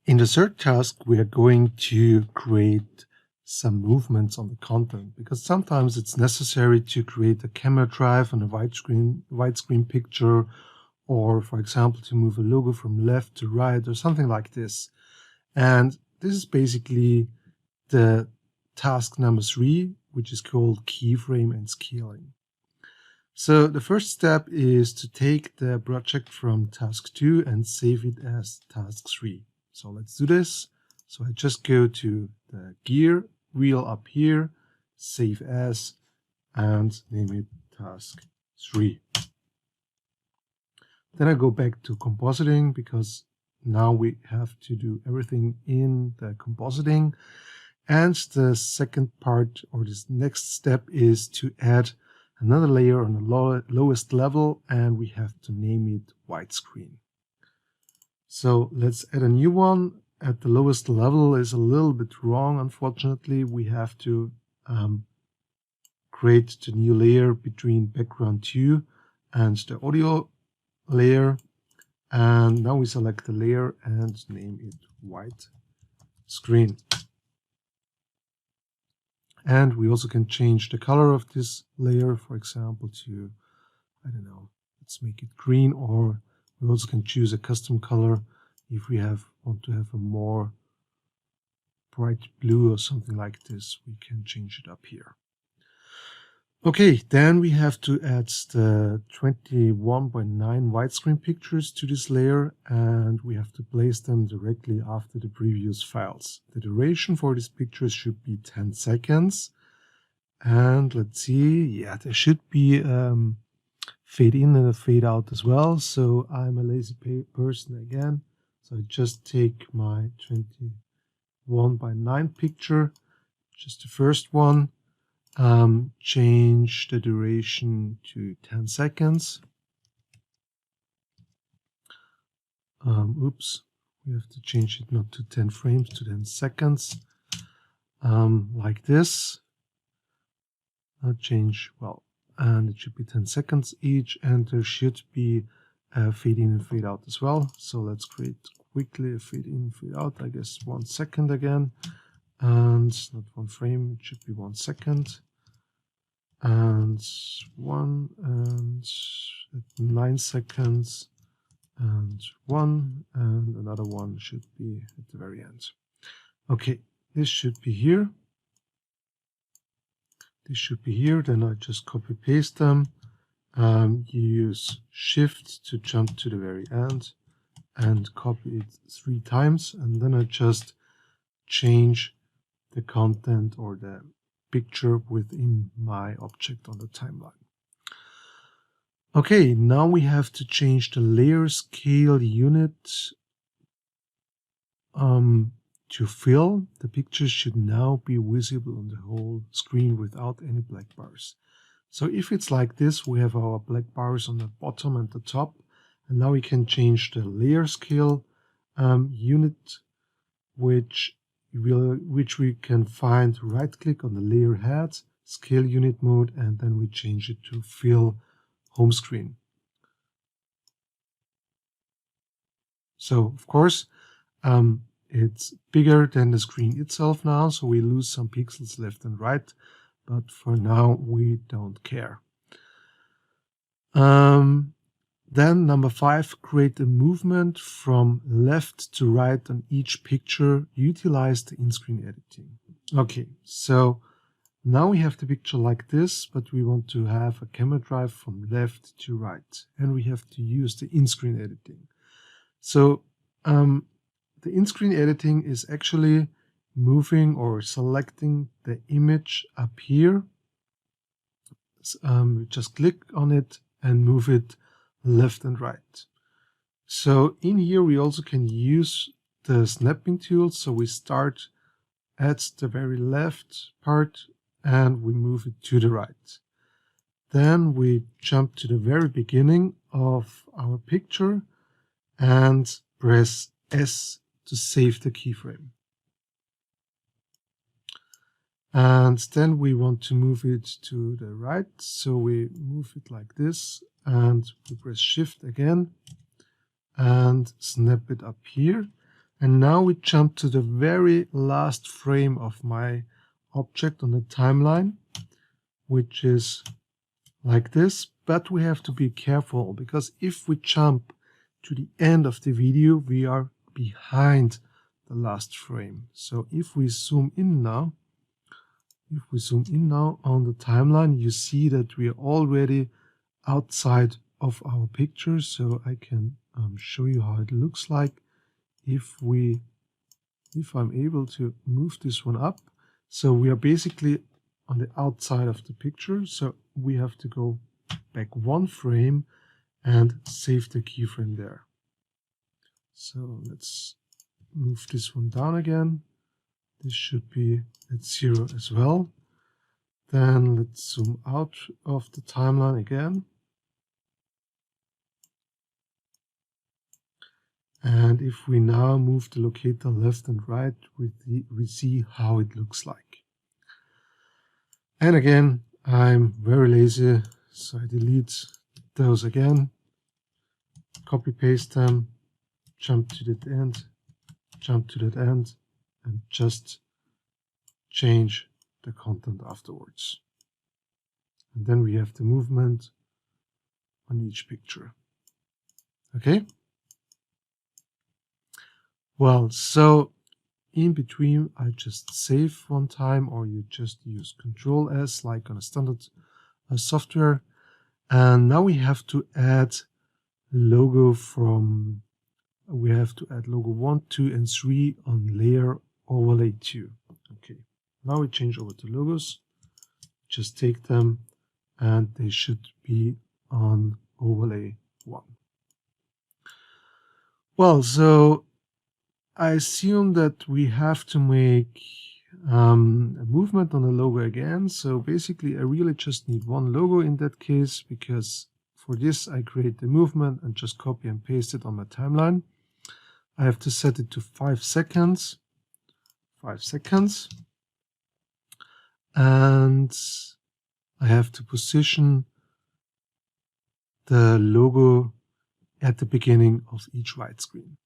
In the third task, we are going to create some movements on the content, because sometimes it's necessary to create a camera drive on a widescreen picture, or for example, to move a logo from left to right or something like this. And this is basically the task number 3, which is called keyframe and scaling. So the first step is to take the project from task 2 and save it as task 3. So let's do this. So I just go to the gear wheel up here, save as, and name it task 3. Then I go back to compositing, because now we have to do everything in the compositing. And the second part, or this next step, is to add another layer on the lowest level, and we have to name it widescreen. So let's add a new one. At the lowest level is a little bit wrong, unfortunately. We have to create the new layer between background 2 and the audio layer. And now we select the layer and name it widescreen. And we also can change the color of this layer, for example, to, I don't know, let's make it green, or we also can choose a custom color if we want to have a more bright blue or something like this. We can change it up here. Okay, then we have to add the 21.9 widescreen pictures to this layer, and we have to place them directly after the previous files. The duration for these pictures should be 10 seconds. And let's see, yeah, there should be fade in and a fade out as well. So I'm a lazy person again. So I just take my 21.9 picture, just the first one. Change the duration to 10 seconds. Oops, we have to change it not to 10 frames, to 10 seconds. Like this. Change, well, and it should be 10 seconds each, and there should be a fade in and fade out as well. So let's create quickly a fade in, fade out, I guess 1 second again, and not 1 frame, it should be 1 second. And 1, and 9 seconds, and 1, and another one should be at the very end. Okay, this should be here. This should be here. Then I just copy paste them. You use Shift to jump to the very end and copy it 3 times, and then I just change the content or the picture within my object on the timeline. Okay, now we have to change the layer scale unit to fill. The picture should now be visible on the whole screen without any black bars. So if it's like this, we have our black bars on the bottom and the top, and now we can change the layer scale unit, which we can find, right click on the layer head, scale unit mode, and then we change it to fill home screen. So of course it's bigger than the screen itself now, so we lose some pixels left and right, but for now we don't care. Then number 5, create a movement from left to right on each picture. Utilize the in-screen editing. Okay, so now we have the picture like this, but we want to have a camera drive from left to right, and we have to use the in-screen editing. So the in-screen editing is actually moving or selecting the image up here. We just click on it and move it left and right. So in here we also can use the snapping tool. So we start at the very left part and we move it to the right. Then we jump to the very beginning of our picture and press S to save the keyframe. And then we want to move it to the right, so we move it like this, and we press Shift again and snap it up here. And now we jump to the very last frame of my object on the timeline, which is like this. But we have to be careful, because if we jump to the end of the video, we are behind the last frame. So if we zoom in now, on the timeline, you see that we are already outside of our picture. So I can show you how it looks like if I'm able to move this one up. So we are basically on the outside of the picture. So we have to go back one frame and save the keyframe there. So let's move this one down again. This should be at 0 as well. Then let's zoom out of the timeline again. And if we now move the locator left and right, we see how it looks like. And again, I'm very lazy, so I delete those again, copy paste them, jump to that end, and just change the content afterwards. And then we have the movement on each picture. Okay? Well, so in between, I just save one time, or you just use Control S like on a standard software. And now we have to add logo from, we have to add logo 1, 2, and 3 on layer overlay 2. Okay, now we change over to logos, just take them, and they should be on overlay 1. Well, so I assume that we have to make a movement on the logo again. So basically, I really just need one logo in that case, because for this, I create the movement and just copy and paste it on my timeline. I have to set it to 5 seconds. 5 seconds. And I have to position the logo at the beginning of each widescreen.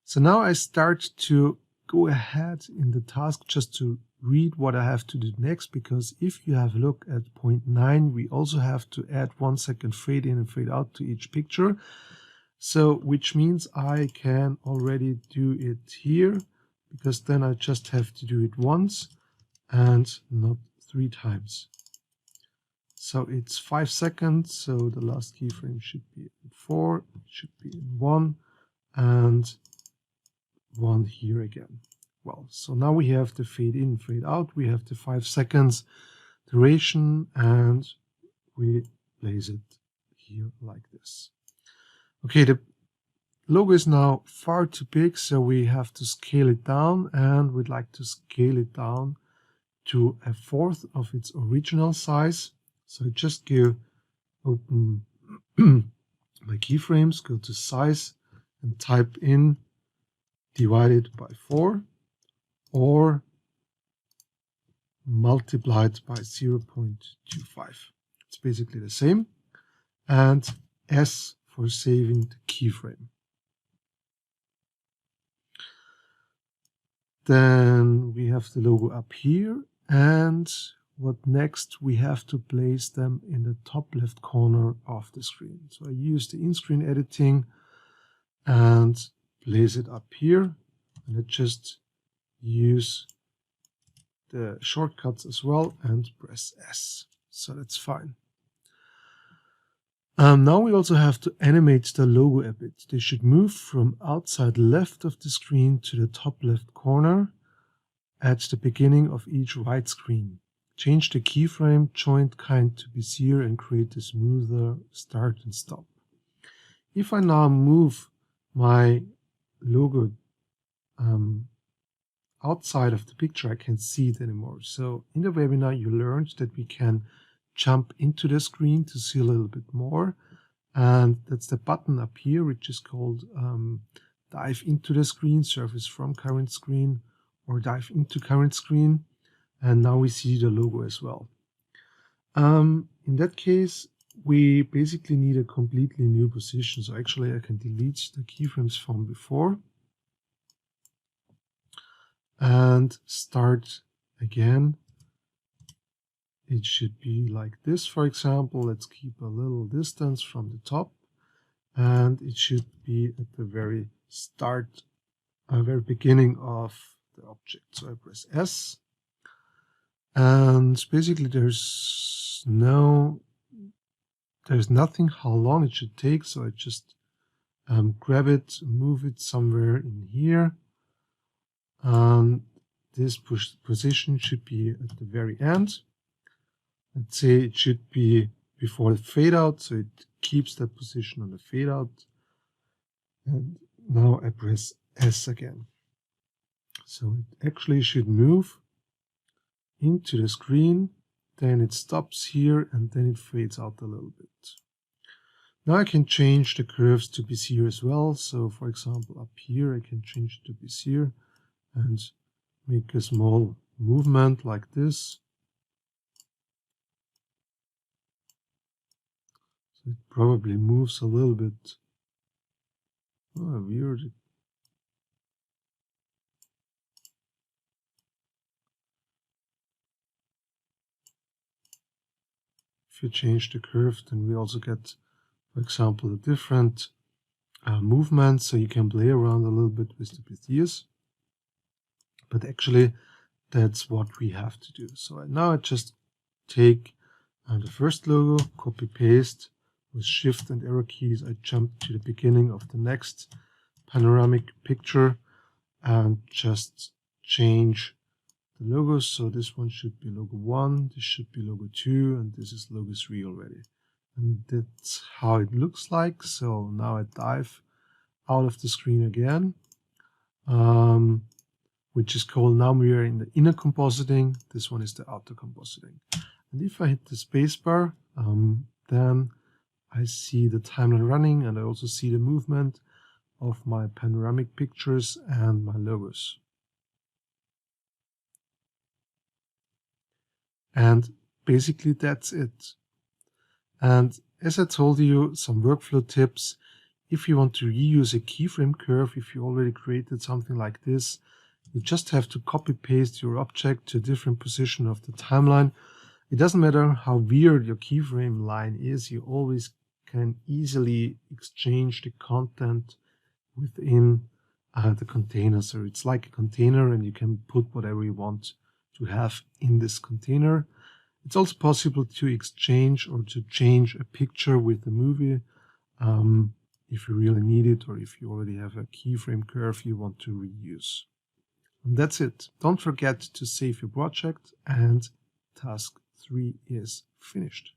So now I start to go ahead in the task just to read what I have to do next, because if you have a look at point 9, we also have to add 1 second fade in and fade out to each picture. So which means I can already do it here, because then I just have to do it once and not 3 times. So it's 5 seconds, so the last keyframe should be in 4, it should be in 1, and 1 here again. Well, so now we have the fade in, fade out, we have the 5 seconds duration, and we place it here like this. Okay, the logo is now far too big, so we have to scale it down, and we'd like to scale it down to 1/4 of its original size. So I just go open my keyframes, go to size, and type in divided by 4 or multiplied by 0.25. It's basically the same. And S for saving the keyframe. Then we have the logo up here, and what next? We have to place them in the top left corner of the screen. So I use the in-screen editing and place it up here, and I just use the shortcuts as well and press S. So that's fine. Now we also have to animate the logo a bit. They should move from outside left of the screen to the top left corner at the beginning of each widescreen. Change the keyframe joint kind to Bezier and create a smoother start and stop. If I now move my logo outside of the picture, I can't see it anymore. So in the webinar, you learned that we can jump into the screen to see a little bit more. And that's the button up here, which is called dive into the screen, surface from current screen, or dive into current screen. And now we see the logo as well. In that case, we basically need a completely new position. So actually I can delete the keyframes from before. and start again. It should be like this, for example. Let's keep a little distance from the top, and it should be at the very start, very beginning of the object. So I press S, and basically there's nothing how long it should take. So I just grab it, move it somewhere in here, and this position should be at the very end. Let's say it should be before the fade out, so it keeps that position on the fade out. And now I press S again. So it actually should move into the screen, then it stops here, and then it fades out a little bit. Now I can change the curves to Bezier as well. So for example, up here I can change it to Bezier and make a small movement like this. So it probably moves a little bit. Oh, weird. If you change the curve, then we also get, for example, a different movement, so you can play around a little bit with the Beziers. But actually, that's what we have to do. So now I just take the first logo, copy paste with Shift and arrow keys. I jump to the beginning of the next panoramic picture and just change the logos. So this one should be logo 1, this should be logo 2, and this is logo 3 already. And that's how it looks like. So now I dive out of the screen again, which is called, now we are in the inner compositing. This one is the outer compositing. And if I hit the spacebar, then I see the timeline running, and I also see the movement of my panoramic pictures and my logos. And basically that's it. And as I told you, some workflow tips. If you want to reuse a keyframe curve, if you already created something like this, you just have to copy paste your object to a different position of the timeline. It doesn't matter how weird your keyframe line is, you always can easily exchange the content within the container. So it's like a container, and you can put whatever you want to have in this container. It's also possible to exchange or to change a picture with the movie if you really need it, or if you already have a keyframe curve you want to reuse. And that's it. Don't forget to save your project, and task 3 is finished.